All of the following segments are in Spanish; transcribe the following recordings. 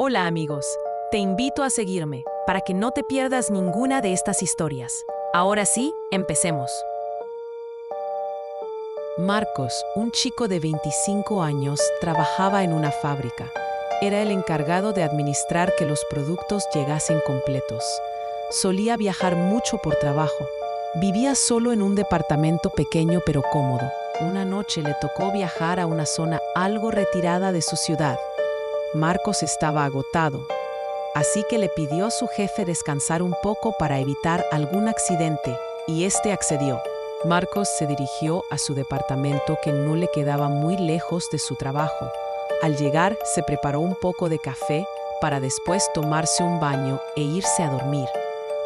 Hola amigos, te invito a seguirme para que no te pierdas ninguna de estas historias. Ahora sí, empecemos. Marcos, un chico de 25 años, trabajaba en una fábrica. Era el encargado de administrar que los productos llegasen completos. Solía viajar mucho por trabajo. Vivía solo en un departamento pequeño pero cómodo. Una noche le tocó viajar a una zona algo retirada de su ciudad. Marcos estaba agotado, así que le pidió a su jefe descansar un poco para evitar algún accidente, y este accedió. Marcos se dirigió a su departamento, que no le quedaba muy lejos de su trabajo. Al llegar, se preparó un poco de café para después tomarse un baño e irse a dormir.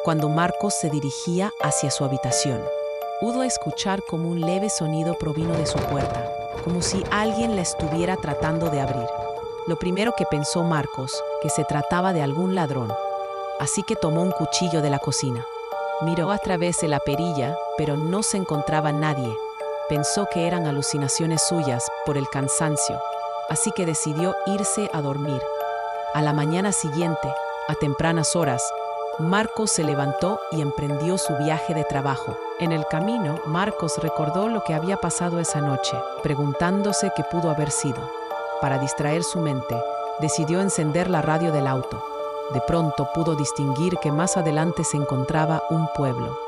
Cuando Marcos se dirigía hacia su habitación, pudo escuchar como un leve sonido provino de su puerta, como si alguien la estuviera tratando de abrir. Lo primero que pensó Marcos, que se trataba de algún ladrón, así que tomó un cuchillo de la cocina. Miró a través de la perilla, pero no se encontraba nadie. Pensó que eran alucinaciones suyas por el cansancio, así que decidió irse a dormir. A la mañana siguiente, a tempranas horas, Marcos se levantó y emprendió su viaje de trabajo. En el camino, Marcos recordó lo que había pasado esa noche, preguntándose qué pudo haber sido. Para distraer su mente, decidió encender la radio del auto. De pronto pudo distinguir que más adelante se encontraba un pueblo.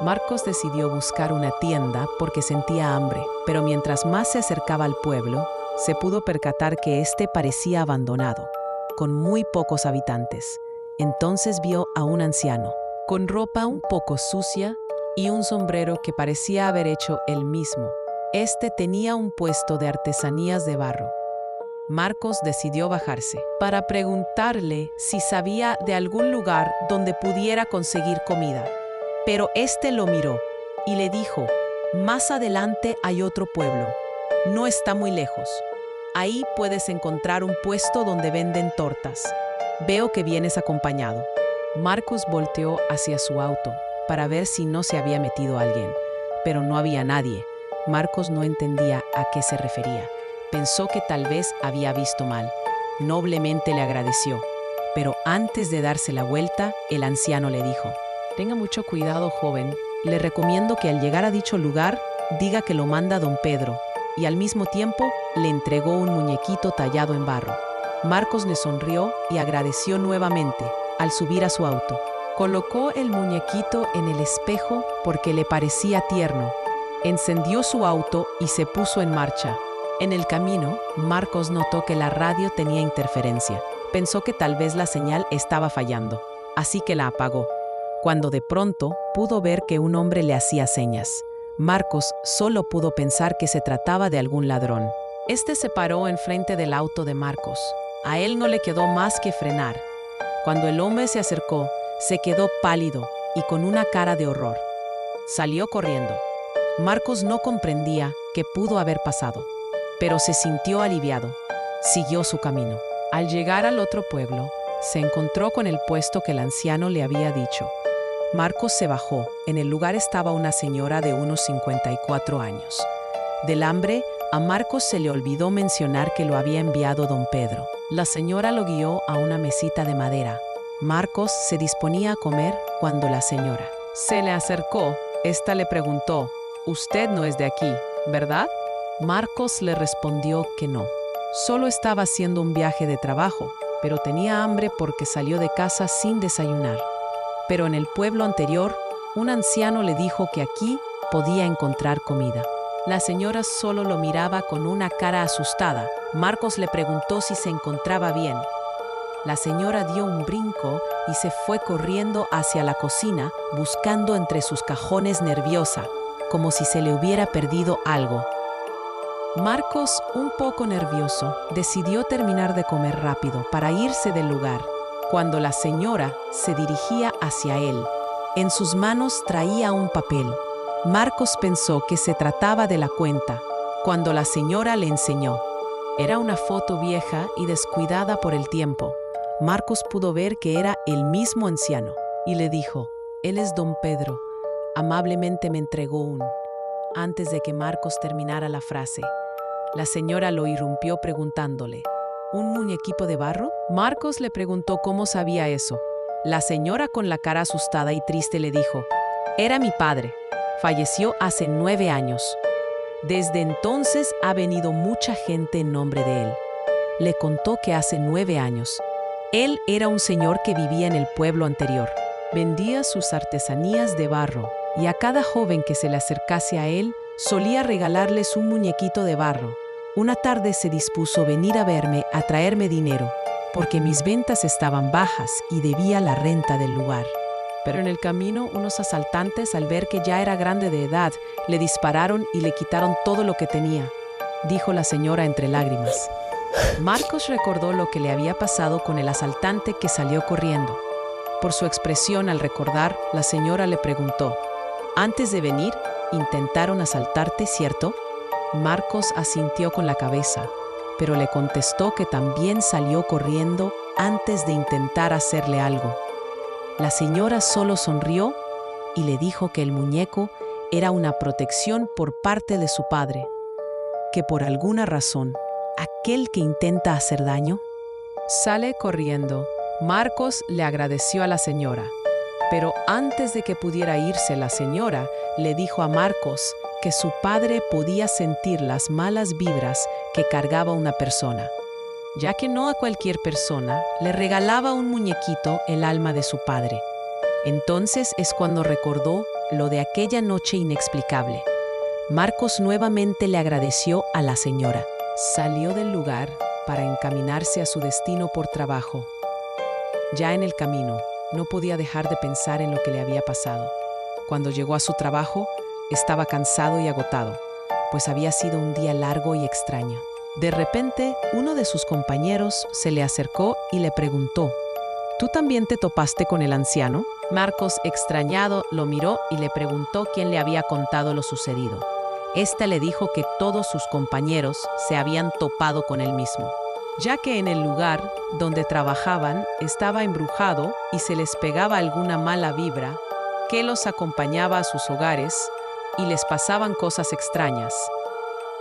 Marcos decidió buscar una tienda porque sentía hambre, pero mientras más se acercaba al pueblo, se pudo percatar que éste parecía abandonado, con muy pocos habitantes. Entonces vio a un anciano, con ropa un poco sucia y un sombrero que parecía haber hecho él mismo. Este tenía un puesto de artesanías de barro. Marcos decidió bajarse para preguntarle si sabía de algún lugar donde pudiera conseguir comida. Pero este lo miró y le dijo: «Más adelante hay otro pueblo. No está muy lejos. Ahí puedes encontrar un puesto donde venden tortas. Veo que vienes acompañado». Marcos volteó hacia su auto para ver si no se había metido alguien, pero no había nadie. Marcos no entendía a qué se refería. Pensó que tal vez había visto mal. Noblemente le agradeció, pero antes de darse la vuelta, el anciano le dijo: «Tenga mucho cuidado, joven. Le recomiendo que al llegar a dicho lugar, diga que lo manda don Pedro», y al mismo tiempo le entregó un muñequito tallado en barro. Marcos le sonrió y agradeció nuevamente. Al subir a su auto, colocó el muñequito en el espejo porque le parecía tierno. Encendió su auto y se puso en marcha. En el camino, Marcos notó que la radio tenía interferencia. Pensó que tal vez la señal estaba fallando, así que la apagó, cuando de pronto pudo ver que un hombre le hacía señas. Marcos solo pudo pensar que se trataba de algún ladrón. Este se paró enfrente del auto de Marcos. A él no le quedó más que frenar. Cuando el hombre se acercó, se quedó pálido y con una cara de horror. Salió corriendo. Marcos no comprendía qué pudo haber pasado, pero se sintió aliviado. Siguió su camino. Al llegar al otro pueblo, se encontró con el puesto que el anciano le había dicho. Marcos se bajó. En el lugar estaba una señora de unos 54 años. Del hambre, a Marcos se le olvidó mencionar que lo había enviado don Pedro. La señora lo guió a una mesita de madera. Marcos se disponía a comer cuando la señora se le acercó. Esta le preguntó: «Usted no es de aquí, ¿verdad?». Marcos le respondió que no. Solo estaba haciendo un viaje de trabajo, pero tenía hambre porque salió de casa sin desayunar. Pero en el pueblo anterior, un anciano le dijo que aquí podía encontrar comida. La señora solo lo miraba con una cara asustada. Marcos le preguntó si se encontraba bien. La señora dio un brinco y se fue corriendo hacia la cocina, buscando entre sus cajones nerviosa, como si se le hubiera perdido algo. Marcos, un poco nervioso, decidió terminar de comer rápido para irse del lugar. Cuando la señora se dirigía hacia él, en sus manos traía un papel. Marcos pensó que se trataba de la cuenta, cuando la señora le enseñó. Era una foto vieja y descuidada por el tiempo. Marcos pudo ver que era el mismo anciano y le dijo: «Él es don Pedro. Amablemente me entregó un…». Antes de que Marcos terminara la frase, la señora lo irrumpió preguntándole: ¿Un muñequito de barro? Marcos le preguntó cómo sabía eso. La señora, con la cara asustada y triste, le dijo: «Era mi padre. Falleció hace 9 años. Desde entonces ha venido mucha gente en nombre de él». Le contó que hace 9 años. Él era un señor que vivía en el pueblo anterior. Vendía sus artesanías de barro y a cada joven que se le acercase a él solía regalarles un muñequito de barro. Una tarde se dispuso venir a verme a traerme dinero, porque mis ventas estaban bajas y debía la renta del lugar. Pero en el camino, unos asaltantes, al ver que ya era grande de edad, le dispararon y le quitaron todo lo que tenía, dijo la señora entre lágrimas. Marcos recordó lo que le había pasado con el asaltante que salió corriendo. Por su expresión al recordar, la señora le preguntó: «Antes de venir, intentaron asaltarte, ¿cierto?». Marcos asintió con la cabeza, pero le contestó que también salió corriendo antes de intentar hacerle algo. La señora solo sonrió y le dijo que el muñeco era una protección por parte de su padre, que por alguna razón, aquel que intenta hacer daño sale corriendo. Marcos le agradeció a la señora, pero antes de que pudiera irse, la señora le dijo a Marcos que su padre podía sentir las malas vibras que cargaba una persona, ya que no a cualquier persona le regalaba un muñequito el alma de su padre. Entonces es cuando recordó lo de aquella noche inexplicable. Marcos nuevamente le agradeció a la señora. Salió del lugar para encaminarse a su destino por trabajo. Ya en el camino, no podía dejar de pensar en lo que le había pasado. Cuando llegó a su trabajo, estaba cansado y agotado, pues había sido un día largo y extraño. De repente, uno de sus compañeros se le acercó y le preguntó: «¿Tú también te topaste con el anciano?». Marcos, extrañado, lo miró y le preguntó quién le había contado lo sucedido. Este le dijo que todos sus compañeros se habían topado con él mismo, ya que en el lugar donde trabajaban estaba embrujado y se les pegaba alguna mala vibra que los acompañaba a sus hogares y les pasaban cosas extrañas.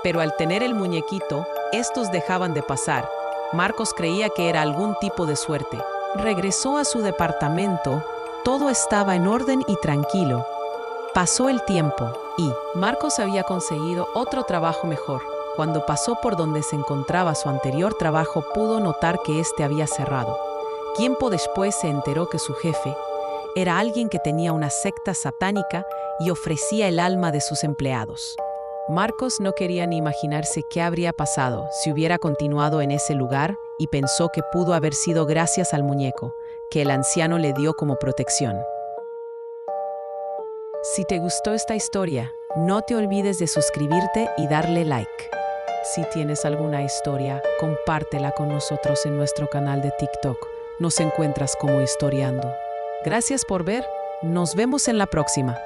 Pero al tener el muñequito, estos dejaban de pasar. Marcos creía que era algún tipo de suerte. Regresó a su departamento, todo estaba en orden y tranquilo. Pasó el tiempo y Marcos había conseguido otro trabajo mejor. Cuando pasó por donde se encontraba su anterior trabajo, pudo notar que este había cerrado. Tiempo después se enteró que su jefe era alguien que tenía una secta satánica y ofrecía el alma de sus empleados. Marcos no quería ni imaginarse qué habría pasado si hubiera continuado en ese lugar y pensó que pudo haber sido gracias al muñeco que el anciano le dio como protección. Si te gustó esta historia, no te olvides de suscribirte y darle like. Si tienes alguna historia, compártela con nosotros en nuestro canal de TikTok. Nos encuentras como Historiando. Gracias por ver. Nos vemos en la próxima.